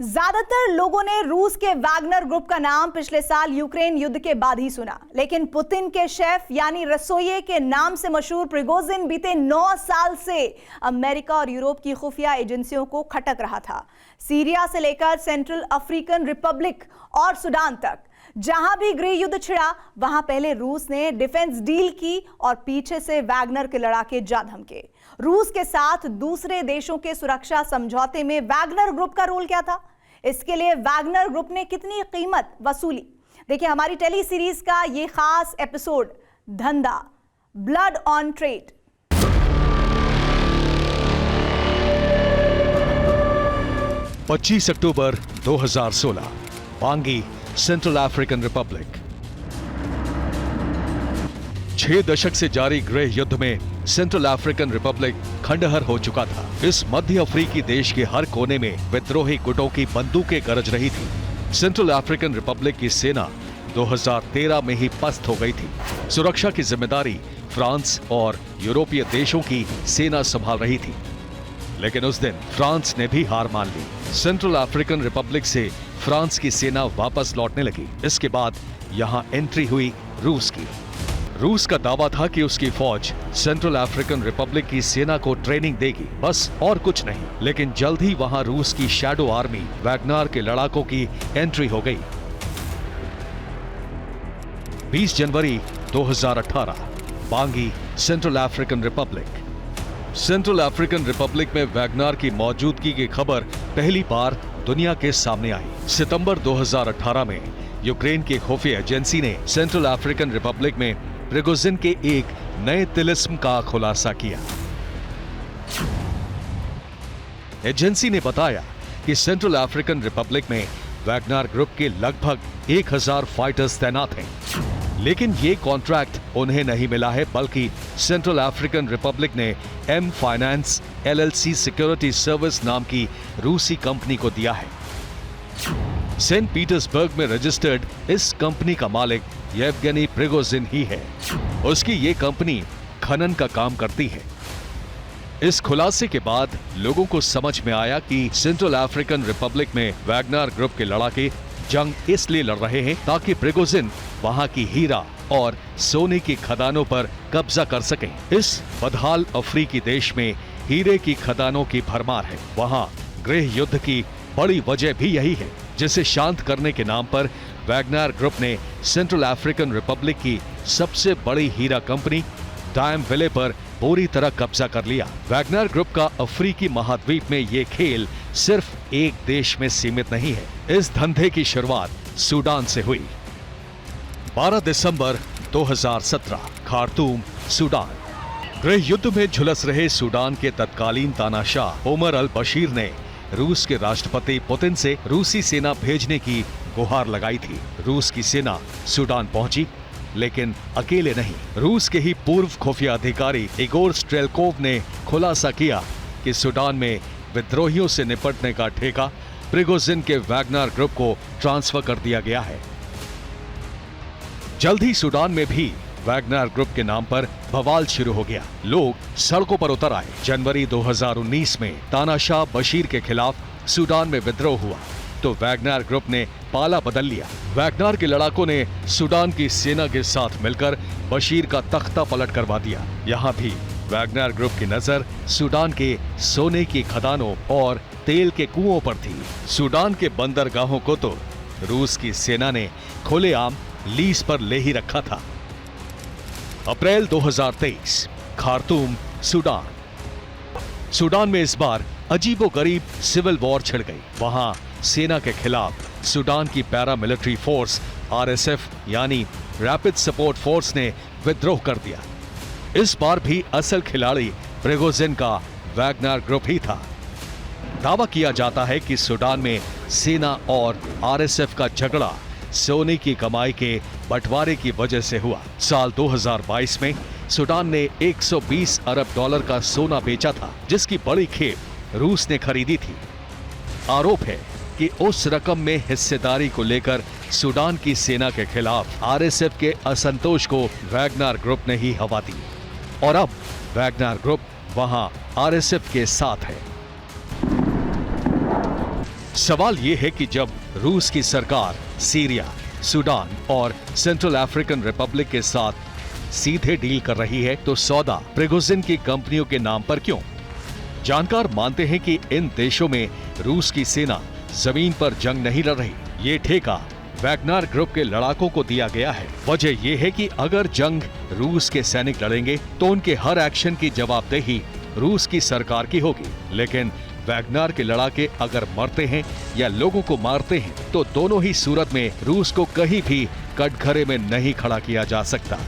ज्यादातर लोगों ने रूस के वैगनर ग्रुप का नाम पिछले साल यूक्रेन युद्ध के बाद ही सुना, लेकिन पुतिन के शेफ यानी रसोइये के नाम से मशहूर प्रिगोजिन बीते 9 साल से अमेरिका और यूरोप की खुफिया एजेंसियों को खटक रहा था। सीरिया से लेकर सेंट्रल अफ्रीकन रिपब्लिक और सूडान तक जहां भी गृह युद्ध छिड़ा, वहां पहले रूस ने डिफेंस डील की और पीछे से वैगनर के लड़ाके जा धमके। रूस के साथ दूसरे देशों के सुरक्षा समझौते में वैगनर ग्रुप का रोल क्या था? इसके लिए वैगनर ग्रुप ने कितनी कीमत वसूली? देखिए हमारी टेली सीरीज का ये खास एपिसोड, धंधा, ब्लड ऑन ट्रेड। पच्चीस अक्टूबर 2016, बांगी, सेंट्रल अफ्रीकन रिपब्लिक। 6 दशक से जारी गृह युद्ध में सेंट्रल अफ्रीकन रिपब्लिक खंडहर हो चुका था। इस मध्य अफ्रीकी देश के हर कोने में विद्रोही गुटों की बंदूकें गरज रही थी। सेंट्रल अफ्रीकन रिपब्लिक की सेना 2013 में ही पस्त हो गई थी। सुरक्षा की जिम्मेदारी फ्रांस और यूरोपीय देशों की सेना संभाल रही थी, लेकिन उस दिन फ्रांस ने भी हार मान ली। सेंट्रल अफ्रीकन रिपब्लिक से फ्रांस की सेना वापस लौटने लगी। इसके बाद यहां एंट्री हुई रूस की। रूस का दावा था कि उसकी फौज सेंट्रल अफ्रीकन रिपब्लिक की सेना को ट्रेनिंग देगी, बस और कुछ नहीं। लेकिन जल्द ही वहां रूस की शैडो आर्मी वैगनर के लड़ाकों की एंट्री हो गई। 20 जनवरी 2018, Bangui, Central African Republic. Central African Republic में वैगनर की मौजूदगी की खबर पहली बार दुनिया के सामने आई। सितंबर 2018 में यूक्रेन की खुफिया एजेंसी ने सेंट्रल अफ्रीकन रिपब्लिक में प्रिगोजिन के एक नए तिलिस्म का खुलासा किया। एजेंसी ने बताया कि सेंट्रल अफ्रीकन रिपब्लिक में वैगनर ग्रुप के लगभग 1000 फाइटर्स तैनात हैं। लेकिन ये कॉन्ट्रैक्ट उन्हें नहीं मिला है, बल्कि सेंट्रल अफ्रीकन रिपब्लिक ने M Finance LLC Security Service नाम की रूसी कंपनी को दिया है। सेंट पीटर्सबर्ग में रजिस्टर्ड इस कंपनी का मालिक येवगेनी प्रिगोजिन ही है। उसकी ये कंपनी खनन का काम करती है। इस खुलासे के बाद लोगों को समझ में आया कि सेंट्रल अफ्रीकन रिपब्लिक में वैगनर ग्रुप के लड़ाके जंग इसलिए लड़ रहे हैं ताकि प्रिगोजिन वहां की हीरा और सोने की खदानों पर कब्जा कर सकें। इस बदहाल अफ्रीकी देश में हीरे की खदानों की भरमार है। वहां गृह युद्ध की बड़ी वजह भी यही है, जिसे शांत करने के नाम पर वैगनर ग्रुप ने सेंट्रल अफ्रीकन रिपब्लिक की सबसे बड़ी हीरा कंपनी डायम विले पर पूरी तरह कब्जा कर लिया। वैगनर ग्रुप का अफ्रीकी महाद्वीप में ये खेल सिर्फ एक देश में सीमित नहीं है। इस धंधे की शुरुआत सूडान से हुई। 12 दिसंबर 2017, खार्तूम, सूडान। गृह युद्ध में झुलस रहे सूडान के तत्कालीन तानाशाह ओमर अल बशीर ने रूस के राष्ट्रपति पुतिन से रूसी सेना भेजने की गुहार लगाई थी। रूस की सेना सूडान पहुंची, लेकिन अकेले नहीं। रूस के ही पूर्व खुफिया अधिकारी इगोर स्ट्रेलकोव ने खुलासा किया कि सूडान में विद्रोहियों से निपटने का ठेका प्रिगोजिन के वैगनर ग्रुप को ट्रांसफर कर दिया गया है। जल्द ही सूडान में भी वैगनर ग्रुप के नाम पर बवाल शुरू हो गया। लोग सड़कों पर उतर आए। जनवरी 2019 में तानाशाह बशीर के खिलाफ सूडान में विद्रोह हुआ तो वैगनर ग्रुप ने पाला बदल लिया। वैगनर के लड़ाकों ने सूडान की सेना के साथ मिलकर बशीर का तख्ता पलट करवा दिया। यहाँ भी वैगनर ग्रुप की नजर सूडान के सोने की खदानों और तेल के कुओं पर थी। सूडान के बंदरगाहों को तो रूस की सेना ने खुलेआम लीज पर ले ही रखा था। अप्रैल 2023, खार्तूम, सूडान। सूडान में इस बार अजीबोगरीब सिविल वॉर छिड़ गई। वहां सेना के खिलाफ सूडान की पैरामिलिट्री फोर्स RSF यानी रैपिड सपोर्ट फोर्स ने विद्रोह कर दिया। इस बार भी असल खिलाड़ी प्रिगोजिन का वैगनर ग्रुप ही था। दावा किया जाता है कि सूडान में सेना और RSF का झगड़ा सोने की कमाई के बंटवारे की वजह से हुआ। साल 2022 में सूडान ने 120 अरब डॉलर का सोना बेचा था, जिसकी बड़ी खेप रूस ने खरीदी थी। आरोप है कि उस रकम में हिस्सेदारी को लेकर सूडान की सेना के खिलाफ RSF के असंतोष को वैगनर ग्रुप ने ही हवा दी और अब वैगनर ग्रुप वहां RSF के साथ है। सवाल ये है कि जब रूस की सरकार सीरिया, सूडान और सेंट्रल अफ्रीकन रिपब्लिक के साथ सीधे डील कर रही है तो सौदा प्रिगोजिन की कंपनियों के नाम पर क्यों? जानकार मानते हैं कि इन देशों में रूस की सेना जमीन पर जंग नहीं लड़ रही। ये ठेका वैगनर ग्रुप के लड़ाकों को दिया गया है। वजह यह है कि अगर जंग रूस के सैनिक लड़ेंगे तो उनके हर एक्शन की जवाबदेही रूस की सरकार की होगी, लेकिन वैगनर के लड़ाके अगर मरते हैं या लोगों को मारते हैं तो दोनों ही सूरत में रूस को कहीं भी कटघरे में नहीं खड़ा किया जा सकता।